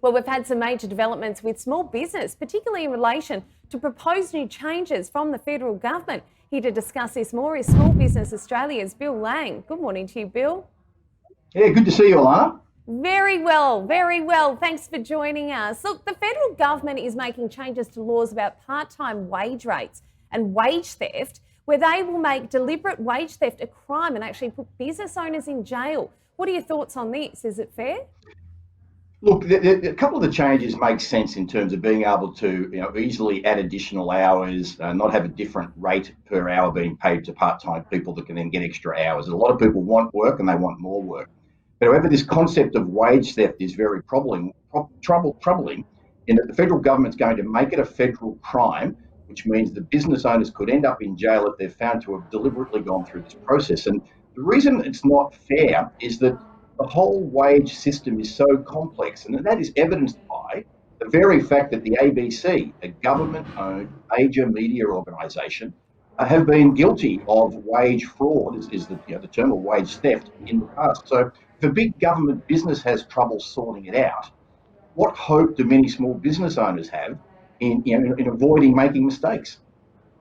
Well, we've had some major developments with small business, particularly in relation to proposed new changes from the federal government. Here to discuss this more is Small Business Australia's Bill Lang. Good morning to you, Bill. Yeah, good to see you, Alana. Very well, very well. Thanks for joining us. Look, the federal government is making changes to laws about part-time wage rates and wage theft, where they will make deliberate wage theft a crime and actually put business owners in jail. What are your thoughts on this? Is it fair? Look, a couple of the changes make sense in terms of being able to, easily add additional hours, not have a different rate per hour being paid to part-time people that can then get extra hours. A lot of people want work and they want more work. But however, this concept of wage theft is very troubling in that the federal government's going to make it a federal crime, which means the business owners could end up in jail if they're found to have deliberately gone through this process. And the reason it's not fair is that the whole wage system is so complex, and that is evidenced by the very fact that the ABC, a government-owned major media organisation, have been guilty of wage fraud, is the term, of wage theft in the past. So if a big government business has trouble sorting it out, what hope do many small business owners have in avoiding making mistakes?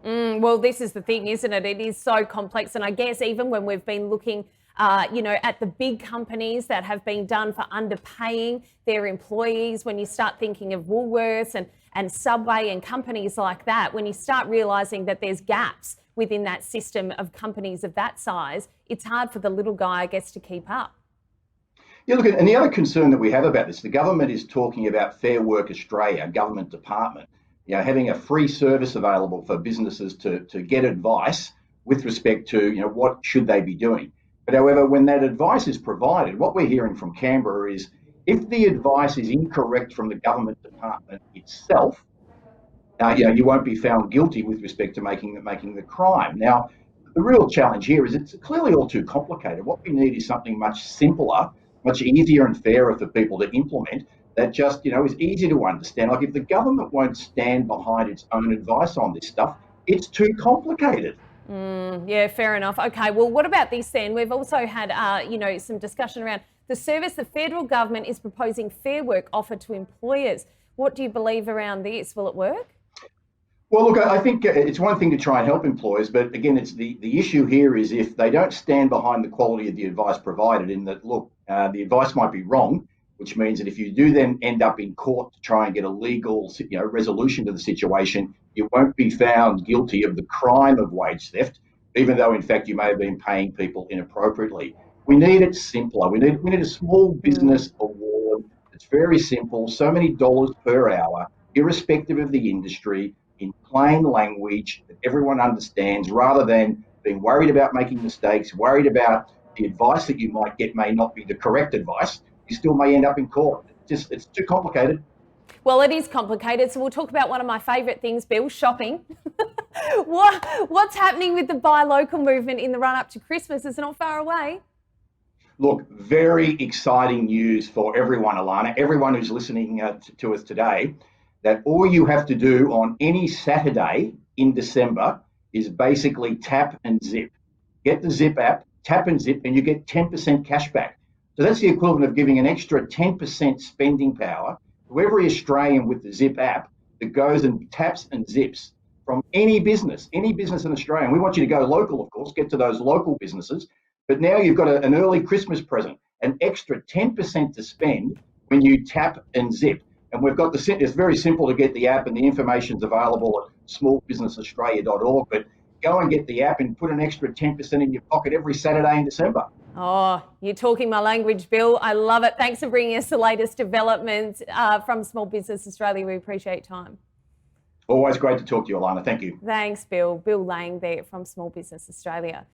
Well, this is the thing, isn't it? It is so complex. And I guess even when we've been looking, at the big companies that have been done for underpaying their employees, when you start thinking of Woolworths and Subway and companies like that, when you start realising that there's gaps within that system of companies of that size, it's hard for the little guy, I guess, to keep up. Yeah, look, and the other concern that we have about this, the government is talking about Fair Work Australia, a government department, having a free service available for businesses to get advice with respect to, what should they be doing. But however, when that advice is provided, what we're hearing from Canberra is if the advice is incorrect from the government department itself, you won't be found guilty with respect to making the crime. Now, the real challenge here is it's clearly all too complicated. What we need is something much simpler, much easier and fairer for people to implement that just, is easy to understand. Like if the government won't stand behind its own advice on this stuff, it's too complicated. Yeah, fair enough. Okay, well, what about this then? We've also had, some discussion around the service the federal government is proposing Fair Work offer to employers. What do you believe around this? Will it work? Well, look, I think it's one thing to try and help employers, but again, it's the issue here is if they don't stand behind the quality of the advice provided, in that, look, the advice might be wrong, which means that if you do then end up in court to try and get a legal, resolution to the situation, you won't be found guilty of the crime of wage theft, even though in fact you may have been paying people inappropriately. We need it simpler. We need a small business award that's very simple, so many dollars per hour, irrespective of the industry, in plain language that everyone understands, rather than being worried about making mistakes, worried about the advice that you might get may not be the correct advice. You still may end up in court. It's too complicated. Well, it is complicated. So we'll talk about one of my favourite things, Bill, shopping. What's happening with the buy local movement in the run up to Christmas? It's not far away. Look, very exciting news for everyone, Alana, everyone who's listening to us today, that all you have to do on any Saturday in December is basically tap and zip. Get the Zip app, tap and zip, and you get 10% cash back. So that's the equivalent of giving an extra 10% spending power to every Australian with the Zip app that goes and taps and zips from any business in Australia. And we want you to go local, of course, get to those local businesses. But now you've got an early Christmas present, an extra 10% to spend when you tap and zip. And we've got it's very simple to get the app, and the information's available at smallbusinessaustralia.org. But go and get the app and put an extra 10% in your pocket every Saturday in December. Oh, you're talking my language, Bill. I love it. Thanks for bringing us the latest developments from Small Business Australia. We appreciate time. Always great to talk to you, Alana. Thank you. Thanks, Bill. Bill Lang there from Small Business Australia.